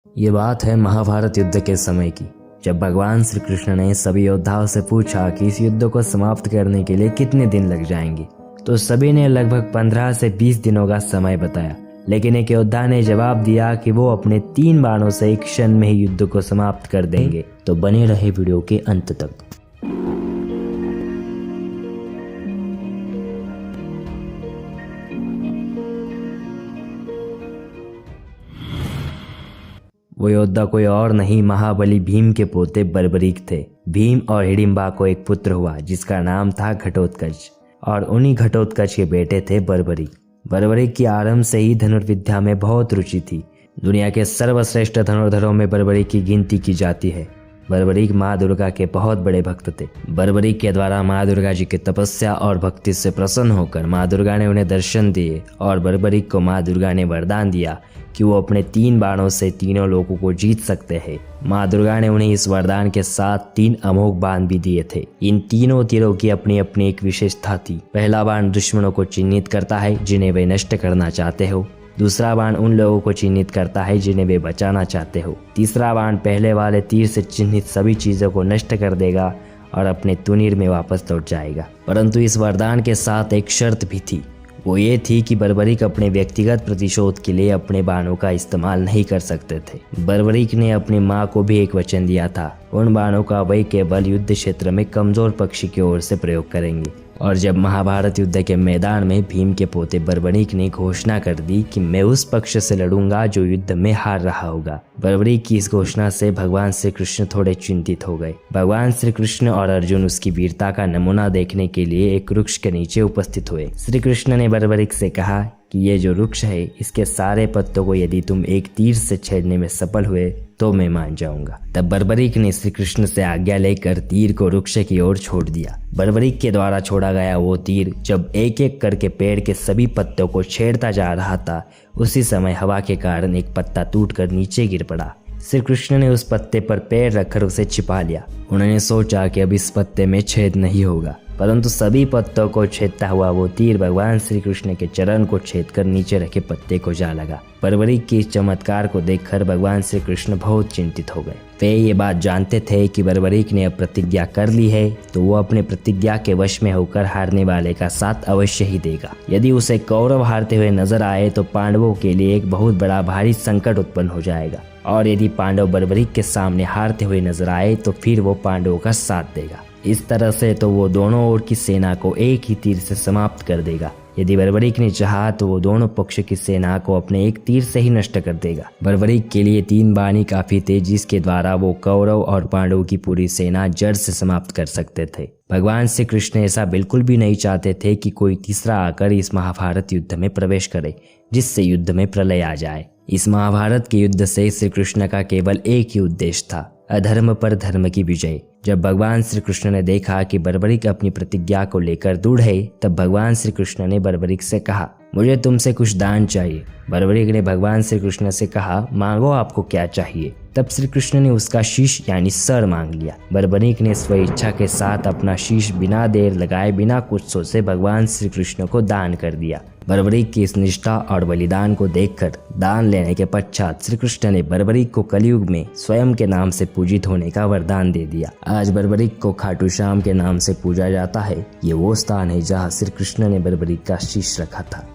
ये बात है महाभारत युद्ध के समय की, जब भगवान श्री कृष्ण ने सभी योद्धाओं से पूछा कि इस युद्ध को समाप्त करने के लिए कितने दिन लग जाएंगे, तो सभी ने लगभग 15 से 20 दिनों का समय बताया। लेकिन एक योद्धा ने जवाब दिया कि वो अपने 3 बाणों से एक क्षण में ही युद्ध को समाप्त कर देंगे। तो बने रहे वीडियो के अंत तक। वो योद्धा कोई और नहीं, महाबली भीम के पोते बर्बरीक थे। भीम और हिडिंबा को एक पुत्र हुआ जिसका नाम था घटोत्कच, और उन्हीं घटोत्कच के बेटे थे बर्बरीक। बर्बरीक की आरंभ से ही धनुर्विद्या में बहुत रुचि थी। दुनिया के सर्वश्रेष्ठ धनुर्धरों में बर्बरीक की गिनती की जाती है। बर्बरीक माँ दुर्गा के बहुत बड़े भक्त थे। बर्बरीक के द्वारा माँ दुर्गा जी की तपस्या और भक्ति से प्रसन्न होकर माँ दुर्गा ने उन्हें दर्शन दिए, और बर्बरीक को माँ दुर्गा ने वरदान दिया कि वो अपने 3 बाणों से तीनों लोगों को जीत सकते हैं। माँ दुर्गा ने उन्हें इस वरदान के साथ 3 अमोघ बाण भी दिए थे। इन तीनों तीरों की अपनी अपनी एक विशेषता थी। पहला बाण दुश्मनों को चिन्हित करता है जिन्हें वे नष्ट करना चाहते हो। दूसरा बाण उन लोगों को चिन्हित करता है जिन्हें वे बचाना चाहते हो। तीसरा बाण पहले वाले तीर से चिन्हित सभी चीजों को नष्ट कर देगा और अपने तुनीर में वापस लौट जाएगा। परंतु इस वरदान के साथ एक शर्त भी थी। वो ये थी कि बर्बरीक अपने व्यक्तिगत प्रतिशोध के लिए अपने बाणों का इस्तेमाल नहीं कर सकते थे। बर्बरीक ने अपनी माँ को भी एक वचन दिया था, उन बाणों का वे केवल युद्ध क्षेत्र में कमजोर पक्ष की ओर से प्रयोग करेंगे। और जब महाभारत युद्ध के मैदान में भीम के पोते बर्बरीक ने घोषणा कर दी कि मैं उस पक्ष से लड़ूंगा जो युद्ध में हार रहा होगा, बर्बरीक की इस घोषणा से भगवान श्री कृष्ण थोड़े चिंतित हो गए। भगवान श्री कृष्ण और अर्जुन उसकी वीरता का नमूना देखने के लिए एक वृक्ष के नीचे उपस्थित हुए। श्री कृष्ण ने बर्बरीक से कहा कि ये जो वृक्ष है, इसके सारे पत्तों को यदि तुम एक तीर से छेड़ने में सफल हुए तो मैं मान जाऊंगा। तब बर्बरीक ने श्री कृष्ण से आज्ञा लेकर तीर को वृक्ष की ओर छोड़ दिया। बर्बरीक के द्वारा छोड़ा गया वो तीर जब एक एक करके पेड़ के सभी पत्तों को छेड़ता जा रहा था, उसी समय हवा के कारण एक पत्ता टूटकर नीचे गिर पड़ा। श्री कृष्ण ने उस पत्ते पर पैर रखकर उसे छिपा लिया। उन्होंने सोचा कि अब इस पत्ते में छेद नहीं होगा, परंतु सभी पत्तों को छेदता हुआ वो तीर भगवान श्री कृष्ण के चरण को छेदकर नीचे रखे पत्ते को जा लगा। बर्बरीक के इस चमत्कार को देखकर भगवान श्री कृष्ण बहुत चिंतित हो गए। वे ये बात जानते थे कि बर्बरीक ने अब प्रतिज्ञा कर ली है, तो वो अपने प्रतिज्ञा के वश में होकर हारने वाले का साथ अवश्य ही देगा। यदि उसे कौरव हारते हुए नजर आए तो पांडवों के लिए एक बहुत बड़ा भारी संकट उत्पन्न हो जाएगा, और यदि पांडव बर्बरीक के सामने हारते हुए नजर आए तो फिर वो पांडवों का साथ देगा। इस तरह से तो वो दोनों ओर की सेना को एक ही तीर से समाप्त कर देगा। यदि बर्बरीक ने चाहा तो वो दोनों पक्ष की सेना को अपने एक तीर से ही नष्ट कर देगा। बर्बरीक के लिए 3 बाण ही काफी थे, जिसके द्वारा वो कौरव और पांडवों की पूरी सेना जड़ से समाप्त कर सकते थे। भगवान श्री कृष्ण ऐसा बिल्कुल भी नहीं चाहते थे कि कोई तीसरा आकर इस महाभारत युद्ध में प्रवेश करे, जिससे युद्ध में प्रलय आ जाए। इस महाभारत के युद्ध से श्री कृष्ण का केवल एक ही उद्देश्य था, अधर्म पर धर्म की विजय। जब भगवान श्री कृष्ण ने देखा कि बर्बरीक अपनी प्रतिज्ञा को लेकर दृढ़ है, तब भगवान श्री कृष्ण ने बर्बरीक से कहा, मुझे तुमसे कुछ दान चाहिए। बर्बरीक ने भगवान श्री कृष्ण से कहा, मांगो, आपको क्या चाहिए। तब श्री कृष्ण ने उसका शीश यानी सर मांग लिया। बर्बरीक ने स्वेच्छा के साथ अपना शीश बिना देर लगाए, बिना कुछ सोचे भगवान श्री कृष्ण को दान कर दिया। बर्बरीक की इस निष्ठा और बलिदान को देखकर दान लेने के पश्चात श्री कृष्ण ने बर्बरीक को कलयुग में स्वयं के नाम से पूजित होने का वरदान दे दिया। आज बर्बरीक को खाटू श्याम के नाम से पूजा जाता है। ये वो स्थान है जहाँ श्री कृष्ण ने बर्बरीक का शीश रखा था।